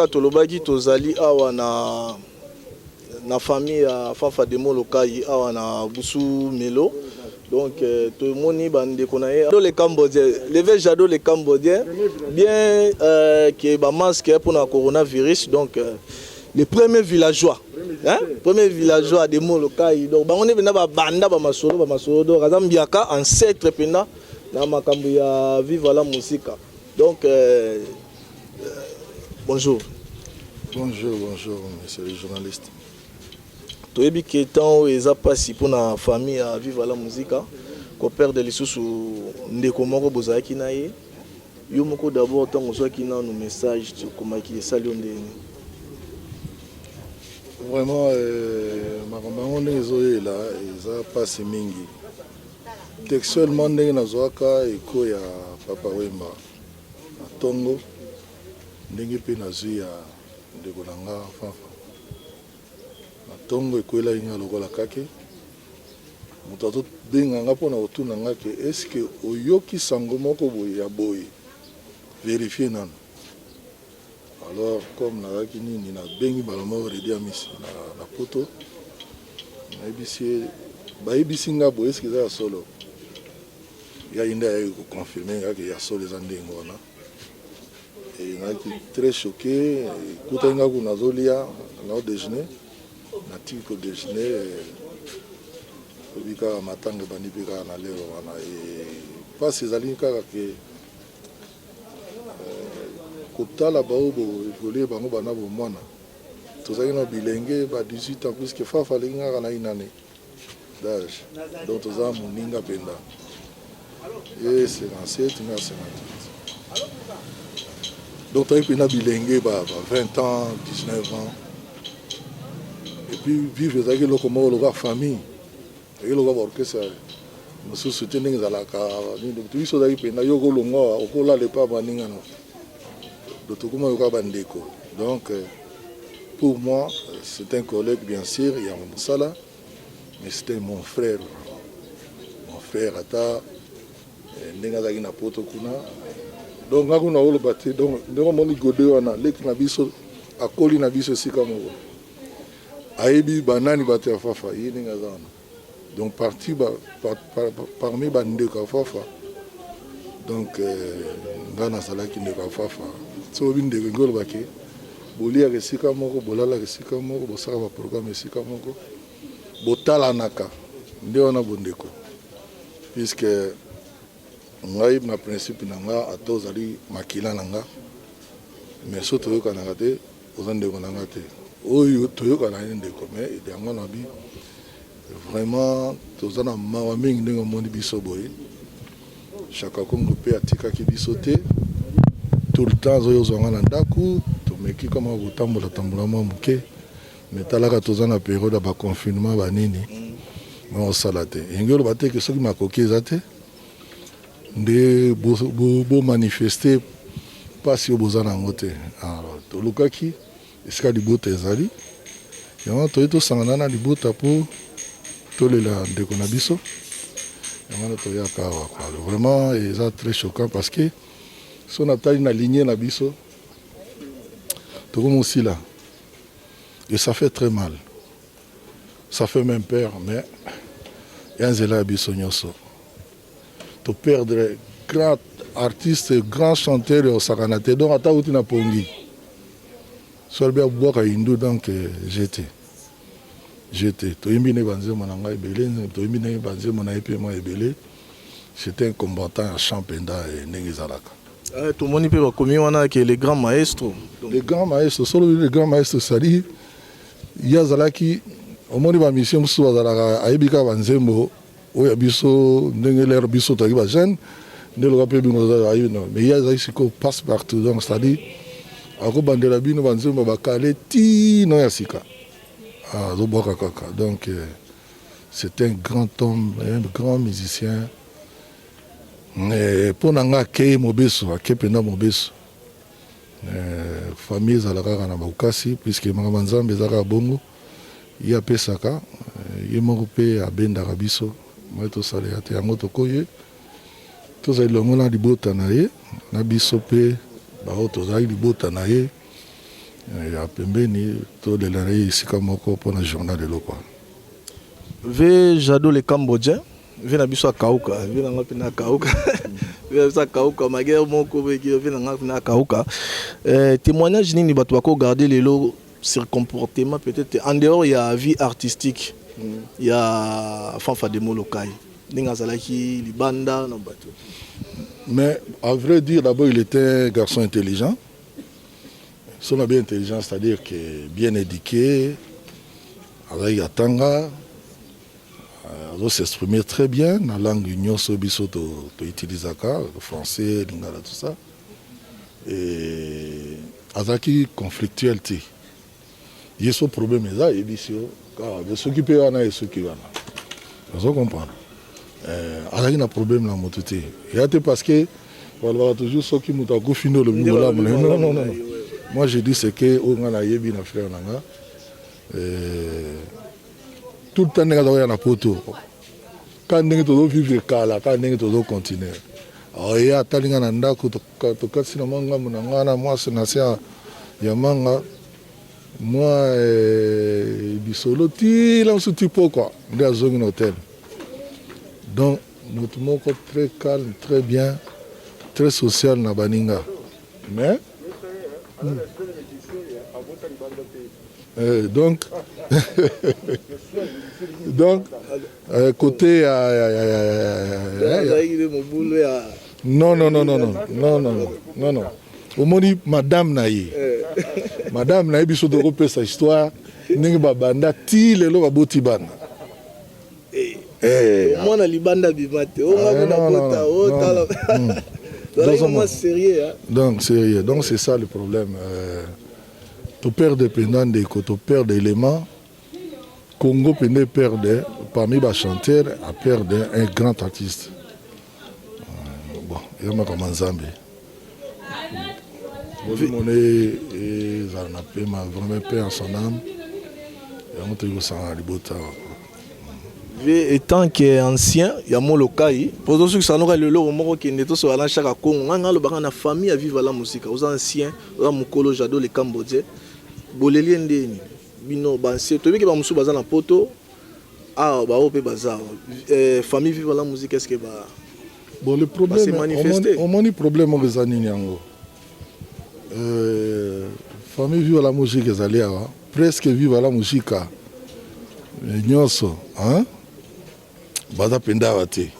kaka tolobaki tozali awa na famille ya Fafa Demo Lokai awa na Busu Melo. Donc tout le monde bande connaît les Cambodgiens, j'adore les Cambodgiens bien qui est masque pour le coronavirus. Donc les premiers villageois de Molokai. Donc on est venu banda ba masolo donc Azambiaka ancêtre pena na makambo ya vivre la musique. Donc bonjour. Bonjour, monsieur le journaliste. Tu es bien temps et ça passe pour la famille à vivre la musique. Qu'on perd de l'issue ndeko moko bozaki na ye. Yo moko d'abord tant on soit qui na nos messages comment qui salut ndeni. Vraiment makambo on est là et ça passe mingi. Textuellement ndenge nazoaka eko ya Papa Wemba na Tongo ndenge pe nazui ya ndeko nanga Fafa. Na Tongo ekwela inga lokola kake. Moto benganga pona otuna ngake est-ce que oyoki sango moko boye ya boye vérifier nano. Alors comme nazaki nini na bengi baloma redi amisi na poto na ebisi ba ebisi nga boye est-ce que ça solo ya inda ya confirmer ngake ya solo za ndengo na et ngaki très choqué kuta nga kuna zolia na au déjeuner na tiko déjeuner bika matanga banipika na leo wana e pas ces alinka ke kotala baobo évoluer bango bana bo mwana tozaki na bilenge ba 18 ans puisque Fafa linga na inane d'âge donc toza moninga penda et 57 na 58 donc toza pena bilenge ba 20 ans 19 ans et puis vivre ezalaki eloko moko loka famille et loka baorchestre mosusu te ndenge ezalaka biso ozalaki pena yo kolonga okolala epa baningana tokoma yoka bandeko. Donc pour moi c'est un collègue bien sûr, il y a mon sala mais c'était mon frère ata ndenge azalaki na poto kuna donc ngakuna oloba te donc ndenge moni gode wana leki na biso akoli na biso esika moko ayebi banani bato ya Fafa ye ndenge aza wana donc parmi bandeko ya Fafa donc nga nazalaki ndeko ya Fafa so bindeko ngolo bake bolia esika moko bolala esika moko bosaka ba programme esika moko botalanaka nde wana bondeko puisque ngai na principe nanga atozali makila nanga mais so toyokanaka te oza ndeko nanga te oyo toyokana ndeko mais yango na bi vraiment toza na mawa mingi ndenge omoni biso boye chaka kongo pe atikaki biso te tout le temps ozozwanga na ndako tomeki kama kotambola mwa moke mais talaka toza na période ya baconfinement banini ma osala te yenge oloba te ke soki makoki eza te nde bomanifeste mpasi oyo boza nango te tolukaki esika libota ezali yango toye tosangana na libota mpo tolela ndeko na biso yango toyaka awa vraiment eza très choquant parce que so natali na lignée na biso tokomosila et ça fait très mal, ça fait même peur, mais il y a un zéla biso nyonso to perdre grand artiste, grand chanteur au sakanate donc ata uti na pongi solbe boka hindu donc j'étais to imbine banzemo na ngai belé to imbine banzemo na epe moi ebelé c'était un combattant à champenda et nengizalaka. Tout le monde peut commis wana que les grands maestros. Les grands maestros, solo les grands maestros sali yazalaki omoni ba mission musu bazalaka ayebika banzembo oya biso ndenge l'air biso to ba jeune ndelo ka pe bino ayi no mais yazaki siko passe partout donc c'est-à-dire ako bandela bino banzembo bakale ti no ya sika zo boka kaka donc c'est un grand homme, un grand musicien. Pour nanga ke mobeso akependa mobeso famille zalaka na bakasi puisque mama nzambe zaka bongo ya pesaka ye moko pe abendaka biso moi tosalela te yango tokoye tozali longo na libota na ye na biso pe bao tozali libota na ye ya pembeni todelana ye esika moko mpona journal lelo kwa. Ve Jado le Cambodgien, ve na biso akauka, ve na ngapi na akauka. Ve na biso akauka, magere moko ve na ngapi na akauka. Témoignage nini bato bako garder lelo sur comportement peut-être en dehors il y a vie artistique. Il y a Fafa Demo Lokai. Ninga zalaki libanda na bato. Mais à vrai dire d'abord il était un garçon intelligent. Son bien intelligent, c'est-à-dire que bien éduqué, avec Yatanga, il s'exprimer très bien dans la langue union sobiso to utiliser le français, lingala tout ça. Et avec conflictuel il y a ce problème là et bien de s'occuper wana et s'occuper wana. Vous comprenez? Avec un problème là mototé. Et c'est parce que voilà toujours ceux qui m'ont confiné le là non. Moi je dis c'est que on a yebi na frère nanga. Tout le temps on a na poto. Quand ndenge to vivre kala, quand ndenge to continuer. Ya talinga na ndako to kasi na manga munanga na moi c'est na sia ya manga moi bisolo ti là sous tipo quoi. Dans un hôtel. Donc notre moko très calme, très bien, très social na baninga. Mais donc côté non au moni madame naïe biso de repère sa histoire ningi babanda ti lelo baboti bana mwana libanda bimate o ngabona kota o tala donc sérieux donc c'est ça le problème tu perds dépendant des tu perds d'éléments Congo peut perdre parmi les chanteurs à perdre un grand artiste bon il y a comme Nzambe mon et Zarnapé m'a vraiment peur en son âme et on te dit ça à Libota. Étant qu'ancien, il y a mon local. Pour ceux qui sont là, le lot moko qui n'est sur la chaque Congo, on a le baran na famille à vivre la musique. Aux anciens, aux mukolo Jado les Cambodgiens, boleli ndeni. Bino banse, tu veux que ba musu bazana na poto. Ah ba ope bazar. Famille vivre la musique est-ce que ba bon le problème on moni problème aux années yango. Famille vivre la musique ezali awa, presque vivre la musique. Nyonso, hein? Bada penda wate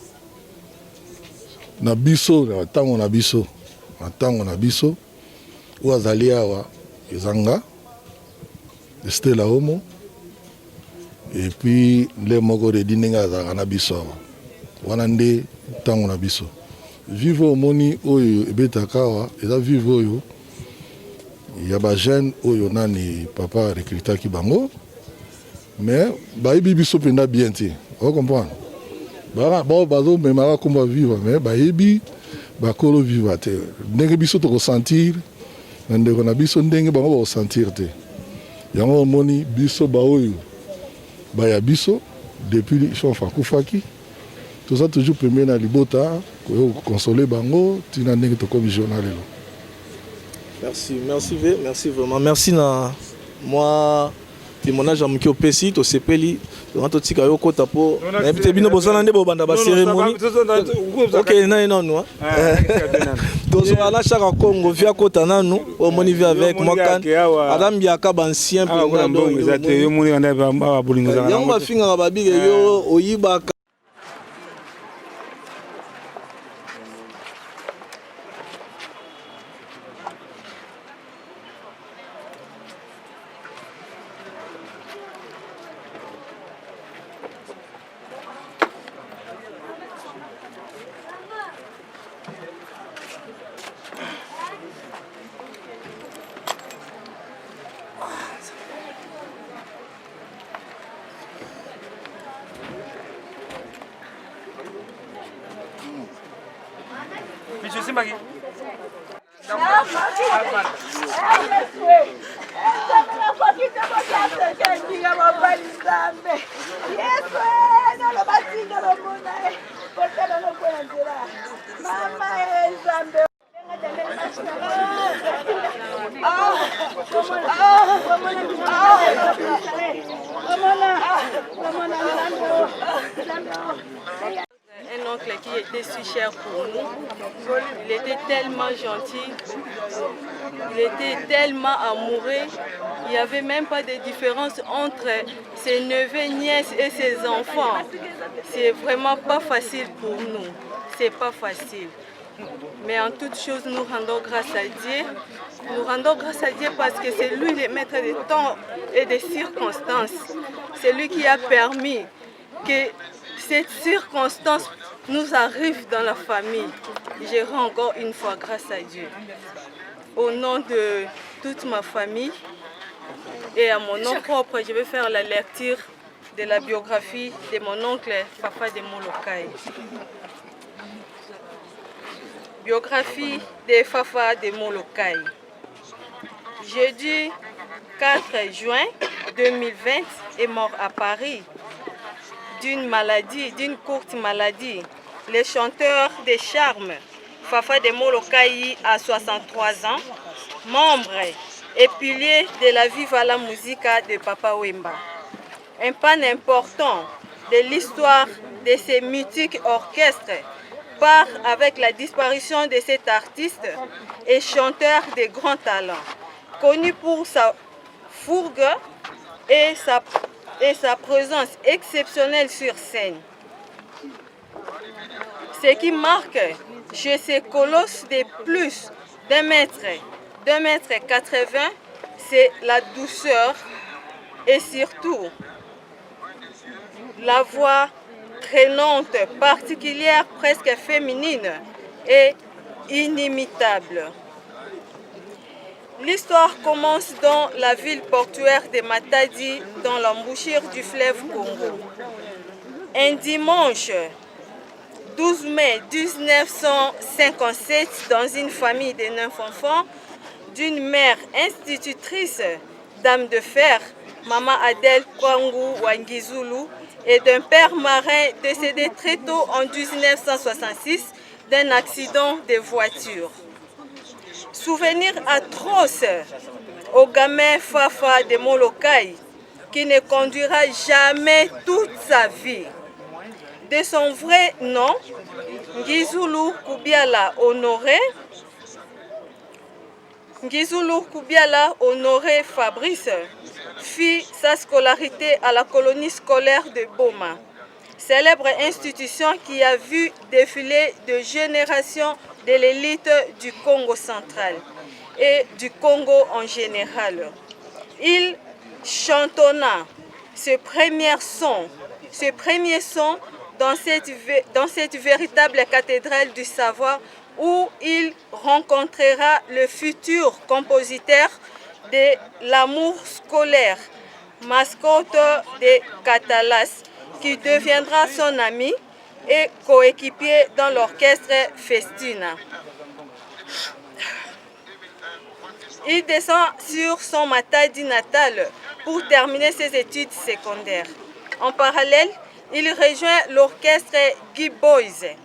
na biso na tango na biso ou azali awa ezanga Stella Homo et puis les moko de dinenga za na biso wana nde tango na biso vivo moni oyo ebetaka wa eza vivo oyo ya ba jeune oyo nani papa recrutaki bango mais bayebi biso penda bien te on comprend. Bon, bazo memara comment vivre mais bayebi bakolo vivre te ndenge biso to ressentir ndenge na biso ndenge bango ressentir te yango moni biso baoyo baya biso depuis ils sont fakufaki tout ça toujours premier na libota ko consoler bango tina ndenge to comme journal lelo. Merci vraiment merci na moi témoignage amki opesi to sepeli to tika yo kota po na bite bino bozana nde bobanda ba cérémonie OK non non donc ala chaka Congo via kota nanu o moni via avec moi kan adam biaka ba ancien pe ngo yo moni anda ba bolingo za yango ba finga ba bige yo oyiba. Bicho simba ki. Un oncle qui était si cher pour nous, il était tellement gentil, il était tellement amoureux, il n'y avait même pas de différence entre ses neveux, nièces et ses enfants. C'est vraiment pas facile pour nous, c'est pas facile. Mais en toute chose, nous rendons grâce à Dieu. Nous rendons grâce à Dieu parce que c'est lui le maître des temps et des circonstances. C'est lui qui a permis que cette circonstance nous arrive dans la famille. Je rends encore une fois grâce à Dieu. Au nom de toute ma famille et à mon nom propre, je vais faire la lecture de la biographie de mon oncle Fafa de Molokai. Biographie de Fafa de Molokai. Jeudi 4 juin 2020 est mort à Paris d'une maladie, d'une courte maladie. Le chanteur de charme Fafa de Molokai a 63 ans, membre et pilier de la Viva la Musica de Papa Wemba. Un pan important de l'histoire de ces mythiques orchestres part avec la disparition de cet artiste et chanteur de grand talent, connu pour sa fougue et sa présence exceptionnelle sur scène. Ce qui marque chez ces colosses de plus d'1 mètre, 2,80 m, c'est la douceur et surtout la voix traînante, particulière, presque féminine et inimitable. L'histoire commence dans la ville portuaire de Matadi, dans l'embouchure du fleuve Congo. Un dimanche 12 mai 1957, dans une famille de 9 enfants, d'une mère institutrice, dame de fer, Maman Adèle Kwangu Wangizulu, et d'un père marin décédé très tôt en 1966 d'un accident de voiture. Souvenir atroce au gamin Fafa de Molokai qui ne conduira jamais toute sa vie. De son vrai nom, Ngizulu Kubiala Honoré Fabrice fit sa scolarité à la colonie scolaire de Boma, célèbre institution qui a vu défiler de générations de l'élite du Congo central et du Congo en général. Il chantonna ce premier son dans cette véritable cathédrale du savoir où il rencontrera le futur compositeur de l'amour scolaire, mascotte de Catalas, qui deviendra son ami et coéquipier dans l'orchestre Festina. Il descend sur son Matadi natal pour terminer ses études secondaires. En parallèle, il rejoint l'orchestre Guy Boys,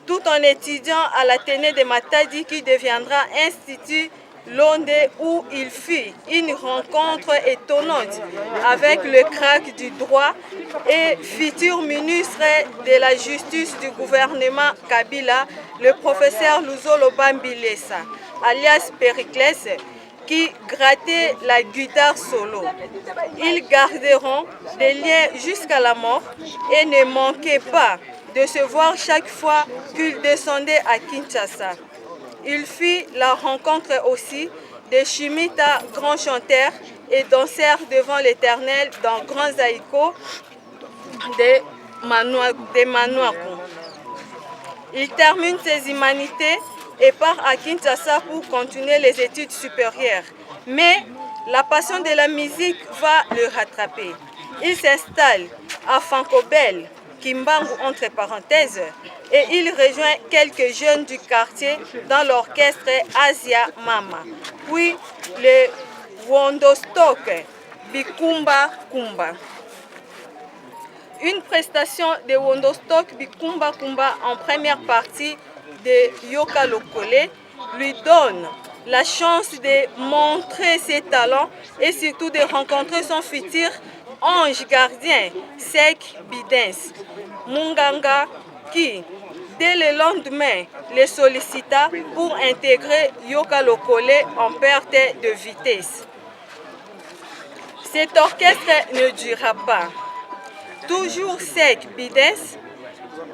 tout en étudiant à l'Athénée de Matadi qui deviendra Institut Londe où il fit une rencontre étonnante avec le crack du droit et futur ministre de la Justice du gouvernement Kabila, le professeur Luzolo Bambilesa, alias Périclès, qui grattait la guitare solo. Ils garderont des liens jusqu'à la mort et ne manquaient pas de se voir chaque fois qu'ils descendaient à Kinshasa. Il fit la rencontre aussi de Shimita, grand chanteur et danseur devant l'Éternel dans Grand Zaïko de Manuaku. Il termine ses humanités et part à Kinshasa pour continuer les études supérieures. Mais la passion de la musique va le rattraper. Il s'installe à Fankobel, Kimbangu entre parenthèses, et il rejoint quelques jeunes du quartier dans l'orchestre Asia Mama, puis le Wondostok Bikumba Kumba. Une prestation de Wondostok Bikumba Kumba en première partie de Yoka Lokole lui donne la chance de montrer ses talents et surtout de rencontrer son futur ange gardien, Sek Bidens Munganga, qui, dès le lendemain, le sollicita pour intégrer Yoka Lokole en perte de vitesse. Cet orchestre ne dura pas. Toujours Sek Bidens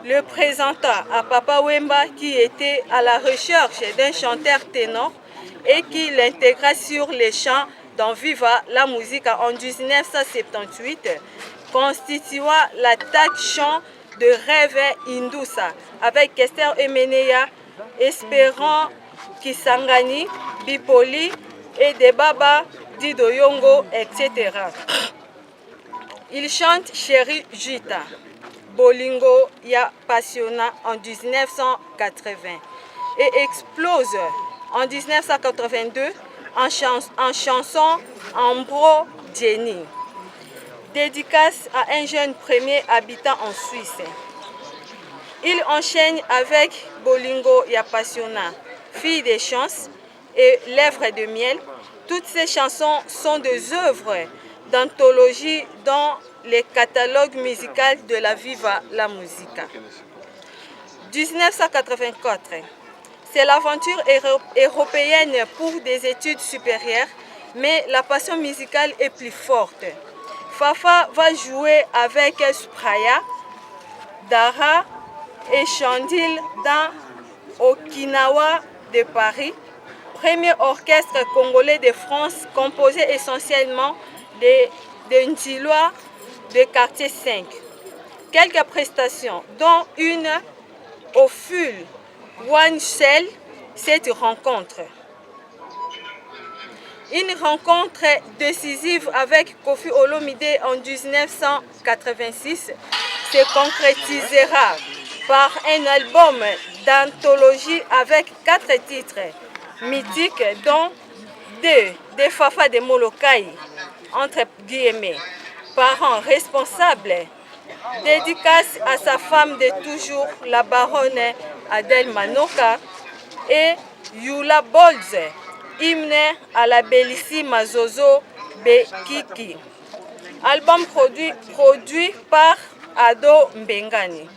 le présenta à Papa Wemba qui était à la recherche d'un chanteur ténor et qui l'intégra sur les chants dans Viva la musique en 1978, constitua l'attaque chant de Rêve Indoussa avec Esther Emenea, Espérant Kisangani, Bipoli et Debaba Didoyongo, etc. Il chante Chéri Jita, Bolingo Ya Passiona en 1980 et explose en 1982 en chanson Ambro Jenny. Dédicace à un jeune premier habitant en Suisse. Il enchaîne avec Bolingo Ya Passiona, Fille des chances et Lèvres de miel. Toutes ces chansons sont des œuvres d'anthologie dans les catalogues musicaux de la Viva la Musica. 1984, c'est l'aventure européenne pour des études supérieures, mais la passion musicale est plus forte. Fafa va jouer avec Spraya, Dara et Chandil dans Okinawa de Paris, premier orchestre congolais de France composé essentiellement de Ntilois de quartier 5. Quelques prestations, dont une au FUL One Shell, cette rencontre. Une rencontre décisive avec Kofi Olomide en 1986 se concrétisera par un album d'anthologie avec 4 titres mythiques, dont 2 de Fafa de Molokai, entre guillemets, parents responsables. Dédicace à sa femme de toujours, la baronne Adèle Manoka, et Yula Bolz, hymne à la bellissime Zozo Bekiki. Album produit par Ado Mbengani.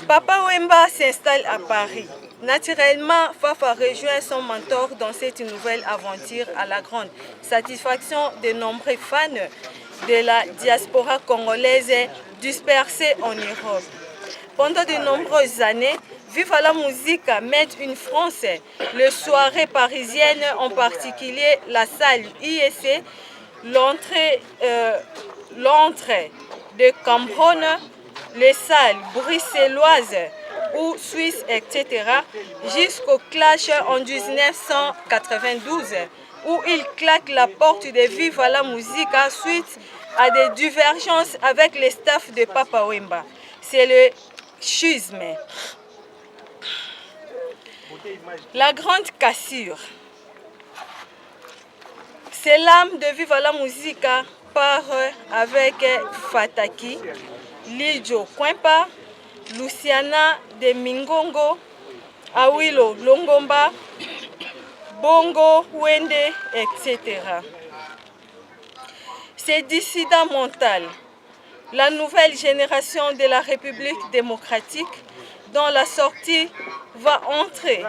Papa Wemba s'installe à Paris. Naturellement, Fafa rejoint son mentor dans cette nouvelle aventure à la grande satisfaction de nombreux fans de la diaspora congolaise dispersée en Europe. Pendant de nombreuses années, Viva la Musique met une France, les soirées parisiennes, en particulier la salle IEC, l'entrée de Cambronne, les salles bruxelloises ou suisses, etc., jusqu'au clash en 1992, où il claque la porte de Viva la Musique suite à des divergences avec le staff de Papa Wemba. C'est le schisme. La grande cassure. C'est l'âme de Viva la Musique part avec Fataki, Lidjo Kwempa, Luciana de Mingongo, Awilo Longomba, Bongo Wende, etc. C'est dissident mental, la nouvelle génération de la République démocratique, dont la sortie va entrer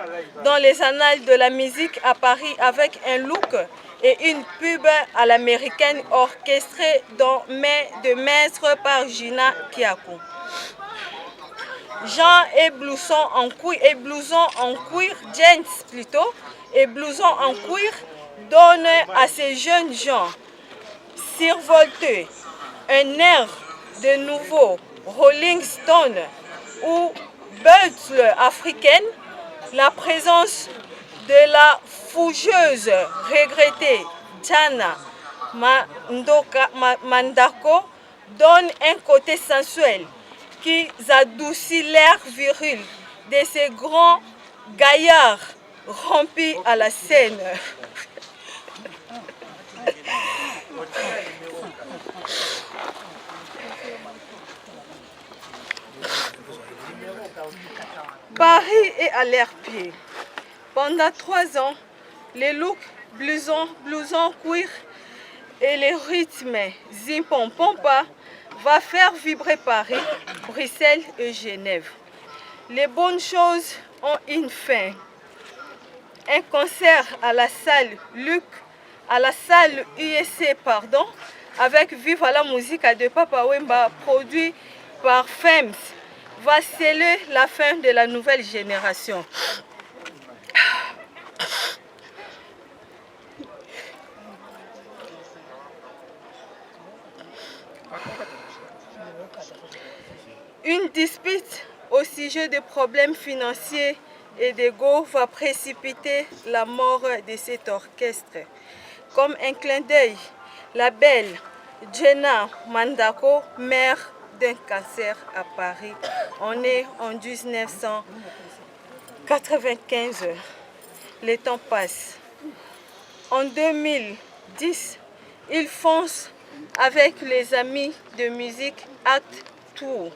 dans les annales de la musique à Paris avec un look et une pub à l'américaine orchestrée dans Main de maître par Gina Kiakou. Jean et blouson en cuir, jeans plutôt, et blouson en cuir donnent à ces jeunes gens survoltés un air de nouveau Rolling Stone ou Beatles africaine, la présence de la fougeuse regrettée Jana Mandako donne un côté sensuel qui adoucit l'air viril de ces grands gaillards rompus à la scène. et à leurs pieds. Pendant 3 ans, les looks blousons cuir et les rythmes Zimpom-Pompa va faire vibrer Paris, Bruxelles et Genève. Les bonnes choses ont une fin. Un concert à la salle USC, avec Vive la musique de Papa Wemba, produit par FEMS, va sceller la fin de la nouvelle génération. Une dispute au sujet des problèmes financiers et d'ego va précipiter la mort de cet orchestre. Comme un clin d'œil, la belle Jenna Mandako, mère d'un cancer à Paris, on est en 1995. Le temps passe. En 2010, il fonce avec les amis de musique Act Tour.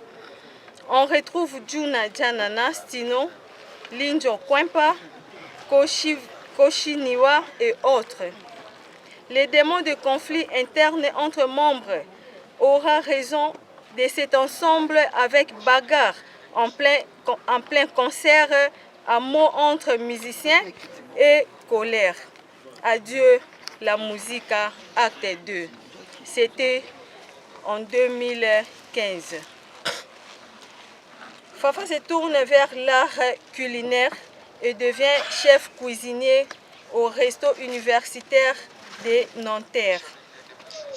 On retrouve Juna Janana Stino, Linjo Kwempa, Koshiniwa et autres. Les démons de conflit interne entre membres aura raison de cet ensemble avec bagarre en plein concert, à mots entre musiciens et colère. Adieu la musique, acte 2. C'était en 2015. Fafa se tourne vers l'art culinaire et devient chef cuisinier au resto universitaire de Nanterre.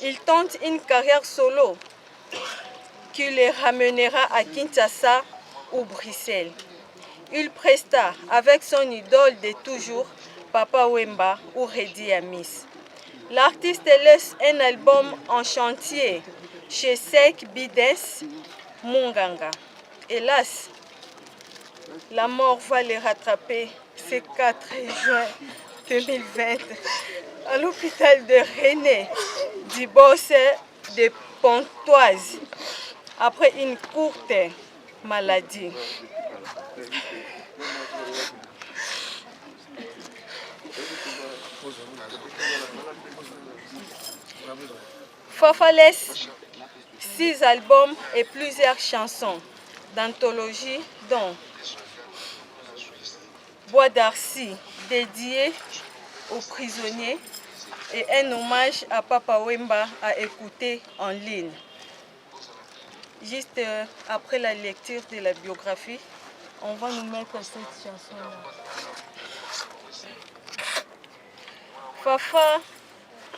Il tente une carrière solo qui le ramènera à Kinshasa ou Bruxelles. Il presta avec son idole de toujours, Papa Wemba ou Redi Amis. L'artiste laisse un album en chantier chez Sek Bidens Munganga. Hélas, la mort va les rattraper ce 4 juin 2020 à l'hôpital de René du Boss de Pontoise après une courte maladie. Fafa laisse 6 albums et plusieurs chansons d'anthologie, dont Bois d'Arcy, dédié aux prisonniers, et un hommage à Papa Wemba à écouter en ligne. Juste après la lecture de la biographie, on va nous mettre cette chanson-là. Fafa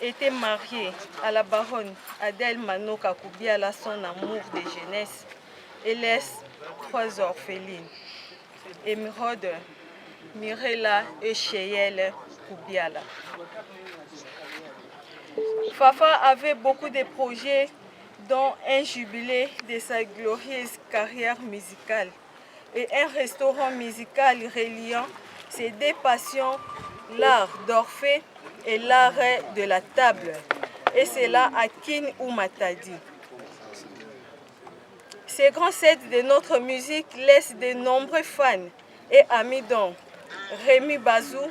était mariée à la baronne Adèle Manoka Koubiala, son amour de jeunesse, et laisse 3 orphelines, Émeraude, Mirella et Cheyelle Koubiala. Fafa avait beaucoup de projets, dont un jubilé de sa glorieuse carrière musicale et un restaurant musical reliant ses 2 passions, l'art d'Orphée et l'art de la table, et cela à Kin ou Matadi. Ces grands sets de notre musique laissent de nombreux fans et amis dont Rémi Bazou,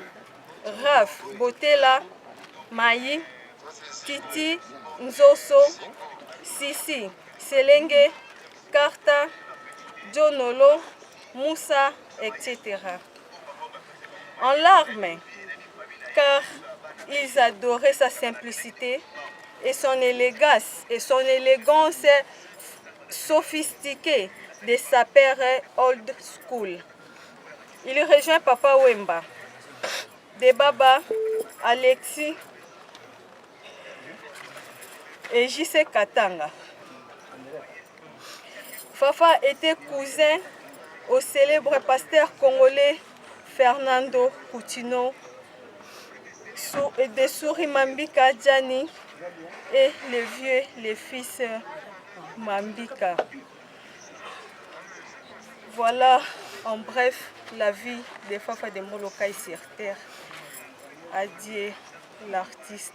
Raph Botela, Maï, Titi, Nzoso, Sissi, Selenge, Karta, Jonolo, Moussa, etc. En larmes, car ils adoraient sa simplicité et son élégance sophistiquée de sa père old school. Il rejoint Papa Wemba, Debaba, Alexis et J.C. Katanga. Fafa était cousin au célèbre pasteur congolais Fernando Coutinho, de Souri Mambika Djani et les fils Mambika. Voilà en bref la vie de Fafa de Molokai sur terre. Adieu l'artiste.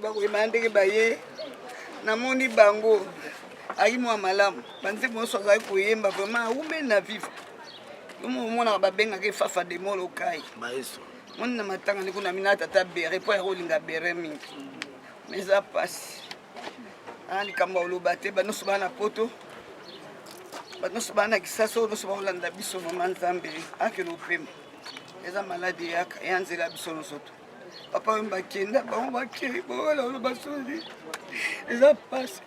Bakoyeba ndenge baye namoni bango Aïe moi malam, banze bon so za ko yemba vraiment ume na vivre. Mo mona ba benga ke fafa de molo kai. Maestro. Mon na matanga ni kuna mina tata bere po ero linga bere mingi. Mais ça passe. Ani kamba olobate ba no subana poto. Ba no subana kisaso no subana landa biso mama nzambe akelo pema. Eza maladie yaka yanzela biso no soto. Papa mba kenda ba mba ke bo la olobasoli. Eza passe.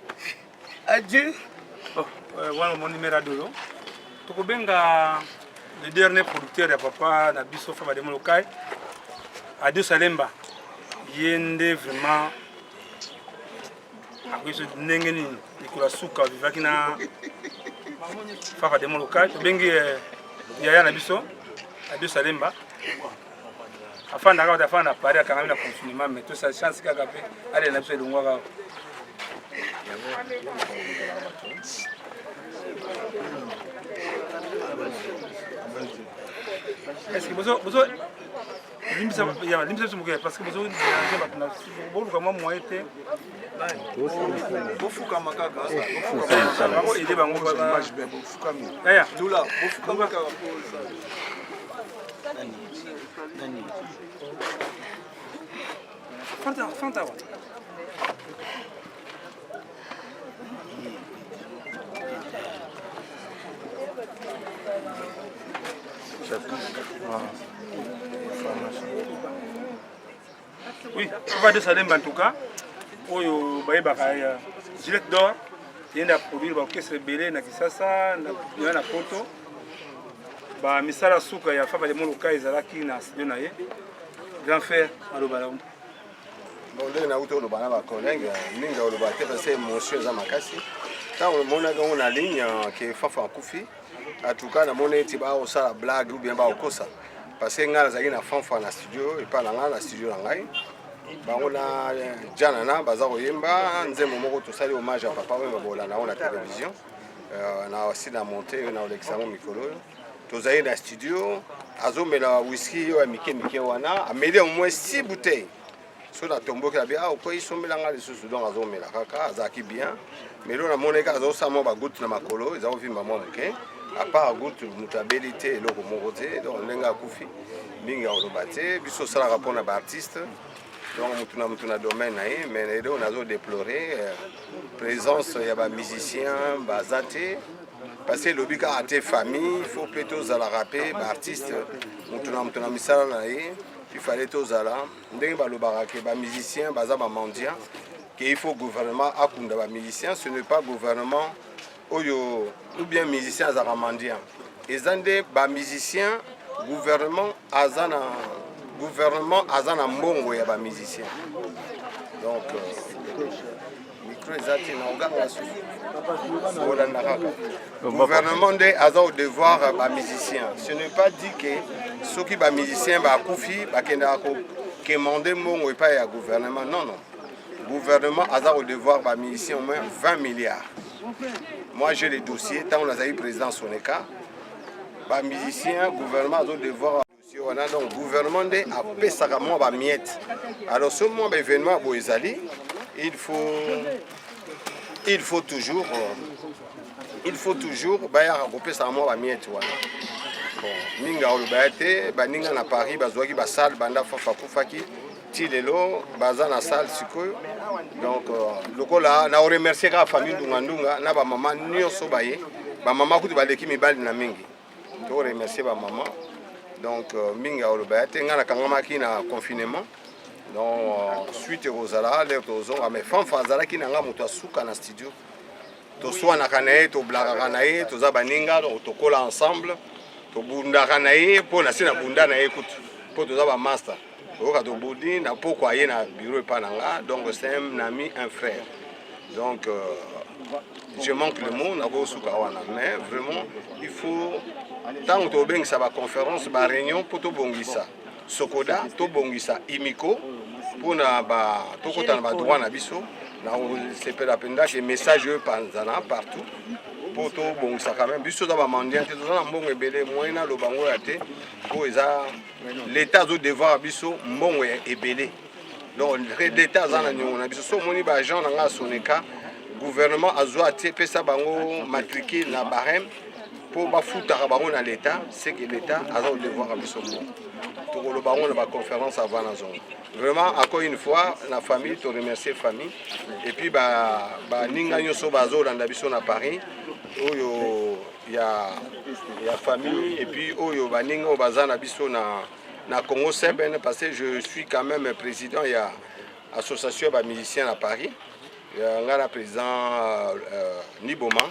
Adieu. Voilà mon numéro d'eau. Tokobenga le dernier producteur de papa na biso fa de molokai. Adieu Salemba. Yende vraiment après ce nengeni Nicolas Souka vivaki na fa de molokai. Tobengi yaya na biso. Adieu Salemba. Afin d'avoir des fans à Paris à Canada na confinement mais tout ça chance kaka pe allez na biso lungwa. Est-ce que vous limite parce que vous avez comment moi été Bofuka makaka. aider bango ba ya Tula, bofuka makaka. Fanta. Oui, on va de Salemba en tout cas. Oyo bayebaka gilet d'or yenda produire ba orchestre belé na Kisasa na Poto. Ba misala suka ya fa ba de moloka ezalaki na studio na ye. Grand frère alobala. Bon, ndenge na uto olobana ba collègue ninga oloba te parce que émotion za makasi. Tant on a na ligne que fafa akufi. En tout cas, on a été à blague ou bien au Kosa. Parce que nous avons un fanfare dans le studio et pas dans le studio. On a Janana, Bazaro Yemba, nous avons tout ça, hommage à papa, on a la télévision. On a aussi la montée, on a l'examen Mikolo. Nous avons dans le studio, Azo met la whisky, Mickey Wana, a mêlé au moins 6 bouteilles. Sur la tombeau qui a bien, au pays, ils sont mélangés les sous dont Azo met la caca, Azaki bien. Mais là, on a mon écart, Azo Samo, Bagout, Namakolo, ils ont vu maman, ok. À part goûter mutabilité et l'eau moroté donc lenga kufi minga olobate biso sala rapona ba artiste donc mutuna domaine nae mais on a déploré présence ya ba musicien ba zate parce que lobika a tes famille il faut plutôt za la rapper ba artiste mutuna misala nae il fallait tous ala ndenge ba lobaka ke ba musicien baza ba mendiant que il faut gouvernement akunda ba musicien ce n'est pas gouvernement Oyo, ou bien musicien azaramandian. Ils ont des musiciens, gouvernement azana mbongo ya ba musicien. Donc micro ezati na oganga la susu. Gouvernement de aza devoir ba musicien. Ce n'est pas dit que ceux qui ba musicien ba kufi ba kenda ko demander mbongo pas ya gouvernement. Non non. Gouvernement aza devoir ba musicien au moins 20 milliards. Moi j'ai les dossiers, tant on a eu président Soneka, les musiciens, le gouvernement a devoir dossier. Donc le gouvernement a payé ça à miette. Alors ce moment événement il faut toujours regrouper ça à miette. Bon, ninga olobate, baninga na Paris, bazwaki ba salle banda fafa kufaki. Lelo baza na salle sikoyo donc lokola na remercier la famille Ndunga na ba maman nyonso baye ba maman kuti baleki mibali na mingi to remercier ba maman donc minga oloba te ngana kangamaki na confinement donc suite rozala les tozo mais fanfa zala ki nanga moto asuka na studio to swana kanae to blaga kanae to za baninga to kola ensemble to bunda kanae po na sina bunda na écoute po to za ba master. Donc c'est un ami, un frère. Donc je manque le mot, mais vraiment il faut tant que ça va conférence, ba réunion pour tout bongisa. Sokoda, tout bongisa, imiko pour na ba tokota na ba droit na biso, na c'est pas la peine que message panzana partout. Pour tout bongisa quand même biso da ba mandian te na mbongo ebele moyena lo bango ya te po eza l'état zo devoir biso mbongo ebele donc l'état za na nyongo na biso so moni ba gens na nga Soneka gouvernement azwa pesa bango matricule na barème pour bafutaka bango na l'état, c'est que l'état a le devoir à biso mo tokoloba bango na baconférence avant na zongo. Vraiment encore une fois la famille te remercier famille et puis ninga nyonso bazolanda biso na Paris oyo ya famille et puis oyo baninga oyo baza na biso na Congo Sebene, parce que je suis quand même président il y a association de musiciens à Paris. Il y a un président Niboma.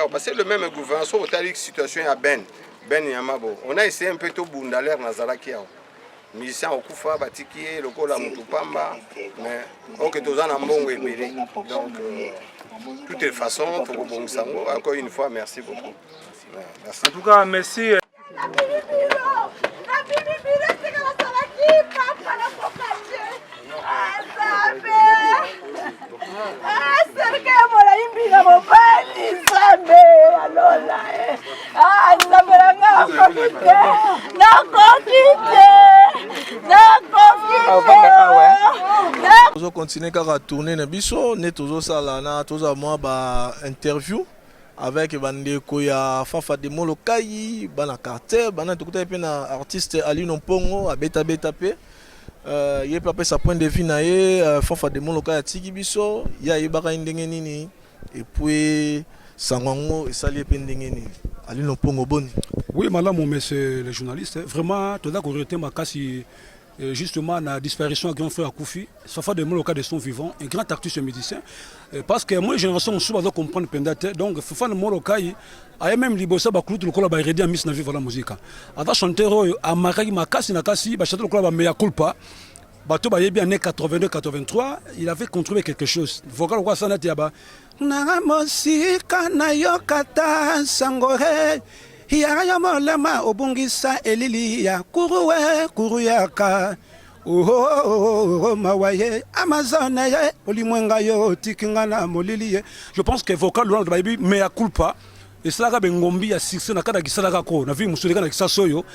Parce que le même gouvernement, sur la situation à Ben Yamabo. On a essayé un peu tout Bundalaire Nazarakia. Musiciens au Koufa, Batiki, le Kola Moutupamba, mais ok, tous en Ambongo et Bélé. Donc, de toute façon, encore une fois, merci beaucoup. Merci. En tout cas, merci. Tozo continuer à tourner na biso ne tozo sala na toza moi ba interview avec bandeko ya Fafa de Molokai bana carter bana tukuta pe na artiste Ali Nompongo abeta pe ye papa sa point de vue na ye Fafa de Molokai atiki biso ya yebaka ndenge nini et puis sangango esali pe ndenge nini Ali Nompongo boni. Oui malamu monsieur le journaliste vraiment toza ko retenir makasi justement la disparition de grand frère Koufi, Fafa de Molokai de son vivant, un grand artiste musicien. Parce que moi, génération, on doit comprendre pendate. Donc, Fafa de Molokai a même libéré ba clou le cola ba redia miss na vivre la musique. Ava chanteur a marqué makasi nakasi ba chanteur le cola ba mea culpa. Bato ba yebi année 82 83, il avait contribué quelque chose. Vocal quoi ça na tiaba. Na musika na yokata sangore. Hiya molema obungisa elili ya kuruwe kuruyaka mawaye amazone ye olimwenga yo tikingana molili. Je pense que vocal loin de baby mais à culpa et ça ga bengombi ya succès na kada gisala ko na vie musulika na kisasoyo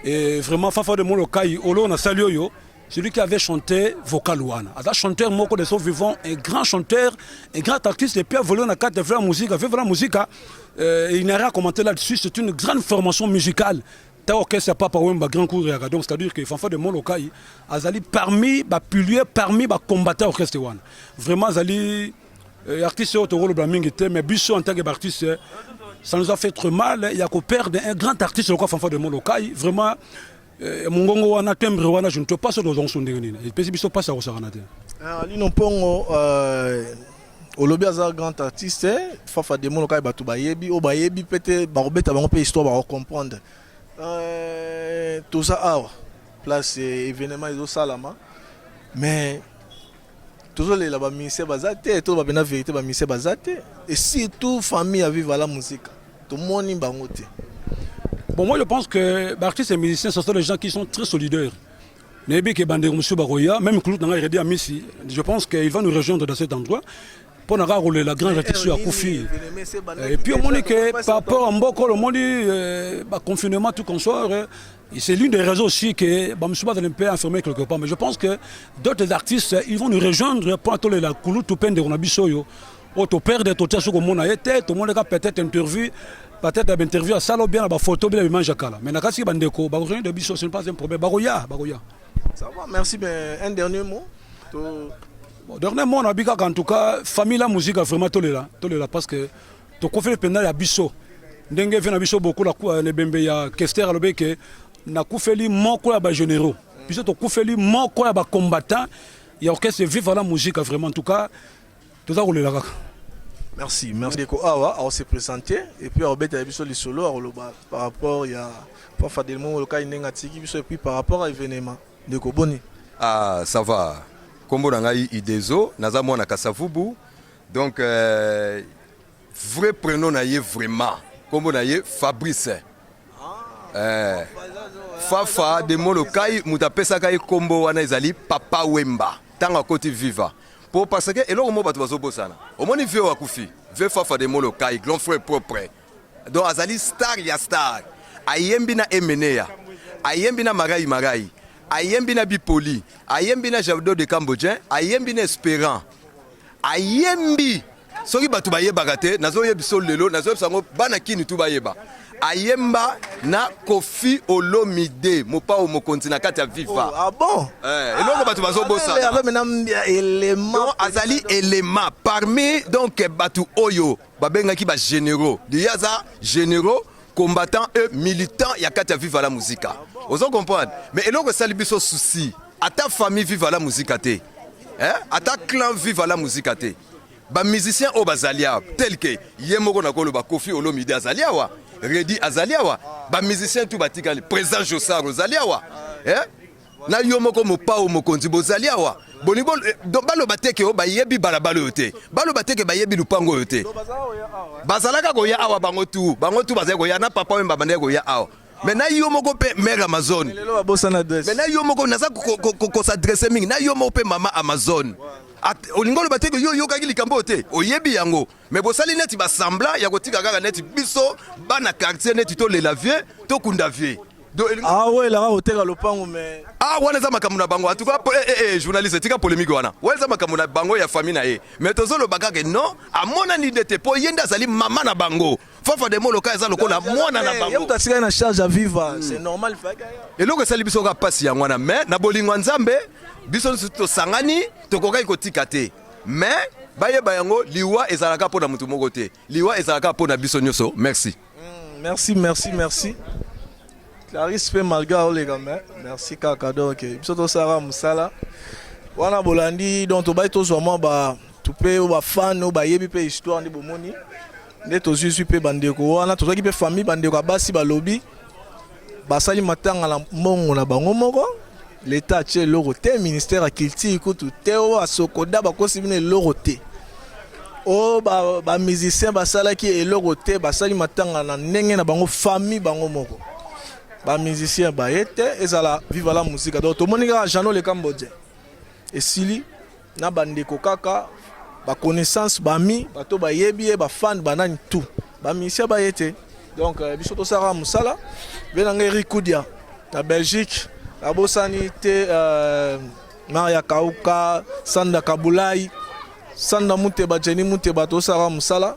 et vraiment Fafa de Molokai olo na salioyo. Celui qui avait chanté vocal Wana. Un chanteur moko de son vivant, un grand chanteur, un grand artiste, et puis a volé dans la carte de la musique, a fait la musique. Il n'a rien à commenter là-dessus, c'est une grande formation musicale. T'as orchestre papa Wemba grand cours donc c'est-à-dire que Fafa de Molokai azali parmi ba piliers, parmi ba combattants orchestre Wana. Vraiment azali artiste autour de Blaming était mais biso en tant qu'artiste ça nous a fait trop mal, il y a qu'au perdre un grand artiste le Fafa de Molokai, vraiment Mongongo wana tembre wana je ne peux pas se dans son dernier et puis biso pas ça au saranate Ali Nompongo olobi aza grand artiste Fafa de Molokai batu bayebi o bayebi peut-être ba robeta bango pe histoire ba comprendre tout ça awa place événement izo salama mais toujours les là ba ministère bazate tout ba bena vérité ba ministère bazate et surtout famille à vivre la musique tout monde bango te. Bon, moi je pense que les artistes et musiciens, ce sont des gens qui sont très solidaires. Même je pense qu'il va nous rejoindre dans cet endroit pour nous rouler la grande réflexion à Koufi. Et puis on dit que par rapport à Mboko, on dit le confinement, tout qu'on soit, c'est l'une des raisons aussi que je ne suis pas un peu enfermé quelque part. Mais je pense que d'autres artistes, ils vont nous rejoindre pour attendre la coulou tout peine de Ronabisoyo. Au père de tout ce qu'on a été, tout le monde a peut-être interview. Peut-être une interview à Salo bien à photo bien à Jakala. Mais nakasi bandeko, bagoyen de biso ce n'est pas un problème. Bagoya. Ça va, merci. Mais un dernier mot. Bon, dernier mot, on a dit qu'en tout cas, famille la musique a vraiment toléré parce que tu confie pendant la biso. Dengue vient à biso beaucoup la les bembe ya Kester à l'obé que na koufeli moko ya ba généraux. Puis tu koufeli moko ya ba combattant. Il y a orchestre vivre la musique vraiment en tout cas. Tout ça roule là. Merci, merci de Awa, on s'est présenté et puis on a fait les solos par rapport à Fafa de Molokai et puis par rapport à l'événement de Koboni. Ah, ça va. Comme on a eu Idezo, nous avons un Kassavubu. Donc, vrai prénom, vraiment. Comme on a eu Fabrice. Fafa de Molokai, Moutapesa Kai Kombo, Anazali, Papa Wemba. Tant à côté viva. Parce que, et là, on va se bosser. Au moins, il veut Koufi, veut Fafa de Molokai, grand frère propre. Donc, Azali star, il y a star. Ayembina Emenea, Ayembina Marai, Ayembina Bipoli, Ayembina Javdo de Cambodgien, Ayembina Espérant, ayembi soki bato bayebaka te nazoyebi so lelo nazoyebi sango bana kini tu bayeba ayemba na Kofi Olomide mopao mokonzi na kati ya FIFA. Ah bon? Eloko bato bazobosa. Alors maintenant élément azali élément parmi donc bato oyo babengaki ba généraux. Diyaza généraux combattants et militants ya kati ya Viva la Musica. Ozo comprendre? Mais eloko sali biso souci. Ata famille Viva la Musica te. Ata clan Viva la Musica te. Ba musicien o bazalia tel que yemoko na kolo ba Kofi Olomide azaliawa. Redi azaliawa ba musicien tout batikali président Josaro azaliawa na yomoko mopao mokonzi bozaliawa bonibo balo bateke o bayebi balabalo yote balo bateke bayebi lupango yote bazalaka ko ya awa bango tu bazali ko ya na papa wemba bande ko ya awa mais na yomoko pe mère Amazon mais na yomoko naza ko s'adresser mingi na yomoko pe mama Amazon olingolo bateke yo yokaki likambo te oyebi yango mais bosali neti basambla ya kotika kaka neti biso bana quartier neti to lelavier to kundavier ouais là oteka lopango mais wana za makambo na bango en tout cas journaliste tika polémique wana wana za makambo na bango ya famille na ye mais tozolo bakaka non amona ni dete po yenda azali mama na bango Fafa de Molo Kai za lokola mwana na bango yemu tatika na charge à vivre c'est normal eloko sali biso ka pasi ya mwana mais na bolingo nzambe biso to sangani to kokai kotika te mais bayeba yango liwa ezalaka pona mutu moko te liwa ezalaka pona biso nyoso merci merci Clarisse pe malga les gars merci kaka donc biso to sara musala wana bolandi donc to bay to zoma ba to pe ba fan ba yebi pe histoire ndi bomoni nde to zui pe bandeko wana to ki pe famille bandeko basi ba lobby basali matanga la mbongo na bango moko l'état tche loroté ministère à culture kutu teo asokoda bakosi bine loroté o ba musicien basala ki eloroté basali matanga na ndenge na bango famille bango moko ba musicien ba ete ezala Viva la Musica donc to monika Jano le Cambodgien et sili na bandeko kaka ba connaissance ba mi bato ba yebi ba fan banani tout ba musicien ba ete donc biso to sara musala venanga Erikudia na Belgique abosani te Maria Kauka Sanda Kabulai Sanda Muteba Jenny Muteba to sara musala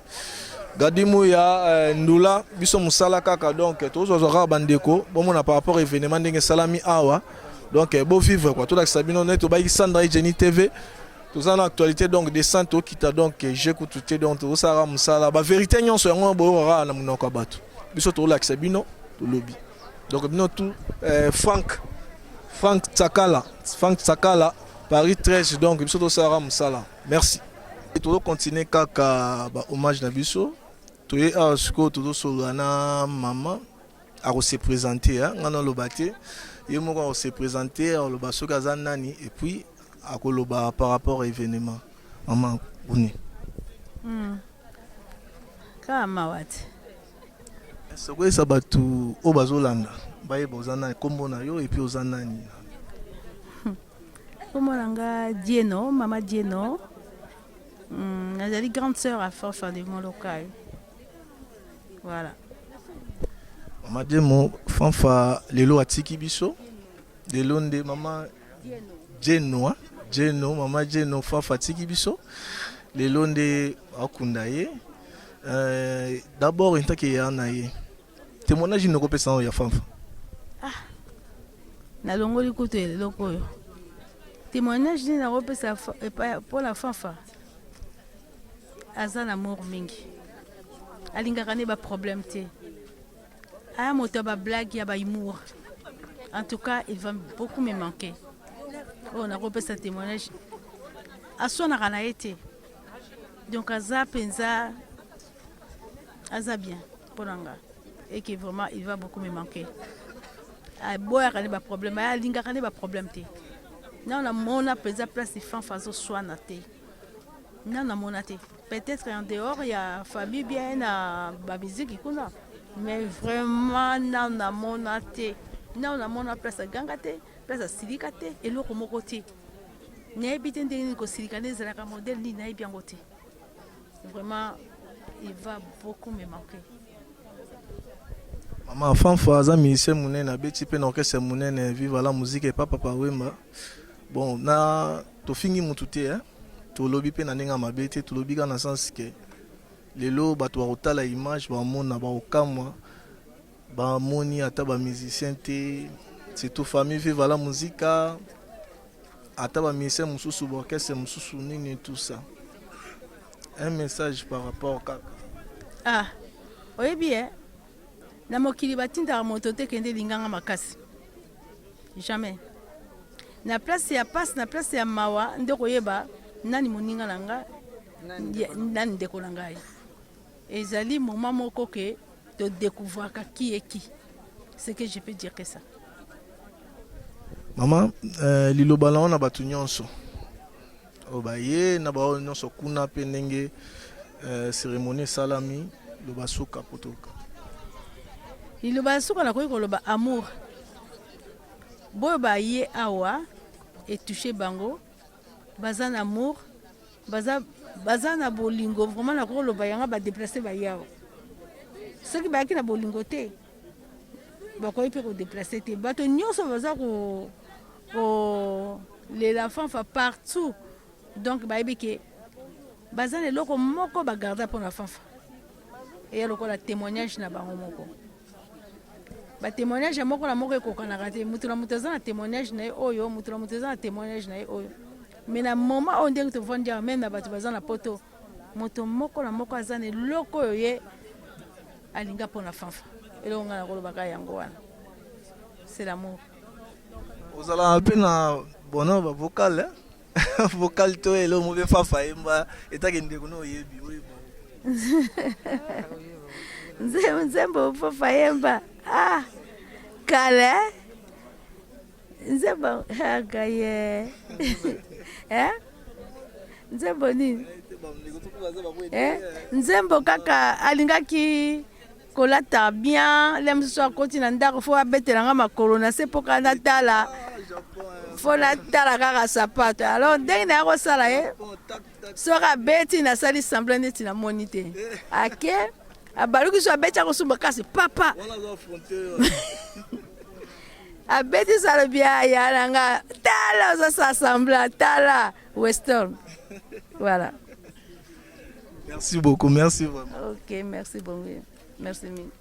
Gadimu ya ndula biso musala kaka donc tozozora bandeko bomona par rapport événement ndenge salami awa donc beau vivre quoi tout la sabino net to ba Sandra Jenny TV tout ça dans actualité donc descente au kita donc j'écoute tout donc to sara musala ba vérité nyonso yango bo ra na munoko bato biso to la sabino to lobby donc bino tout Frank Tsakala Paris 13 donc biso to sara musala merci et to continuer kaka ba hommage na biso to ye asko to solo na maman a se présenter ngana lobate ye moko se présenter le baso kazanani et puis a koloba par rapport à événement maman uni kama wat est-ce que ça batu o bazolanda baye bozana kombo na yo et puis ozanani kombo nanga Dieno mama Dieno nazali grande sœur à Fafa de Molo Kai. Voilà. Maman Diemo fanfa lelo atiki biso de londe maman Jeno maman Jeno fanfa atiki biso le londe akunda ye d'abord en tant que yana ye témoignage ne kopesa ya fanfa na longoli kuto eloko yo témoignage ni na kopesa pour la fanfa aza na mort mingi alingaka ne ba problème te aya moto ba blague ya ba humour en tout cas il va beaucoup me manquer on a repensé témoignage asonaka na ye te donc aza penza aza bien ponanga et que vraiment il va beaucoup me manquer boyaka ne ba problème alingaka ne ba problème te na na mona penza place de fan fazo soana te na na mona te peut-être en dehors il y a famille bien na ba musique kuna mais vraiment na na mona te na na mona place ganga te place silika te eloko moko te na ebite ndenge ko silika ne zalaka modèle ni na ebi yango te vraiment il va beaucoup me manquer maman fanfa za musicien munene abeti pe na orchestre munene Viva la Musique et papa Wemba bon na to fingi mutu te tolobi pe na ndenge mabe te tolobi ka na sens que lelo bato bakotala image bamona bakokamwa bamoni ata bamusicien te surtout famille vive la musique ata bamusicien mosusu baorchestre mosusu nini tout ça un message par rapport kaka oyebi na mokili batindaka moto te kende linganga makasi jamais na place ya passe na place ya mawa nde koyeba nani moninga na nga nani ndeko na ngai ezali moment moko ke de découvrir qui est qui. C'est que je peux dire que ça. Maman, liloba na batu nyonso obaye na ba nyonso kuna pe ndenge cérémonie salami loba suka potoka liloba suka na koyi koloba amour boyo baye awa et toucher bango bazan amour bazana bolingo vraiment na koloba yanga ba déplacer ba yawo ceux qui baki na bolingo te bakoyi pe ko déplacer te bato nyonso baza ko les enfants fa partout donc bayebi ke bazana eloko moko bagarda pour la fanfa et lokola témoignage na bango moko ba témoignage moko na moko ekokanaka te mutu na mutu aza na témoignage na ye oyo mutu na mutu aza na témoignage na ye oyo mais na moment oyo ndenge tovandi même na bato baza na poto moto moko na moko aza na eloko oyo ye alinga mpo na fanfa eloko nga na kolobaka yango wana c'est l'amour ozala mpe na bono ba vocal vocal to elo mo be fafa yemba etake ndeko no yebi oyeba nzembo fafa yemba kale nzembo gaye nzembo nini nzembo kaka alingaki kolata bien le mosusu akoti na ndako fo abetelanga makolo na se mpo ka natala fo natala kaka sapato alors ndenge na ya kosala ye soki abeti nasali semblant neti namoni te ake abaluki so abeti akosumba kasi papa abeti salo bia ya nanga tala ozasa semblant tala western voilà. Merci beaucoup, merci vraiment. Ok, merci beaucoup. Merci mille.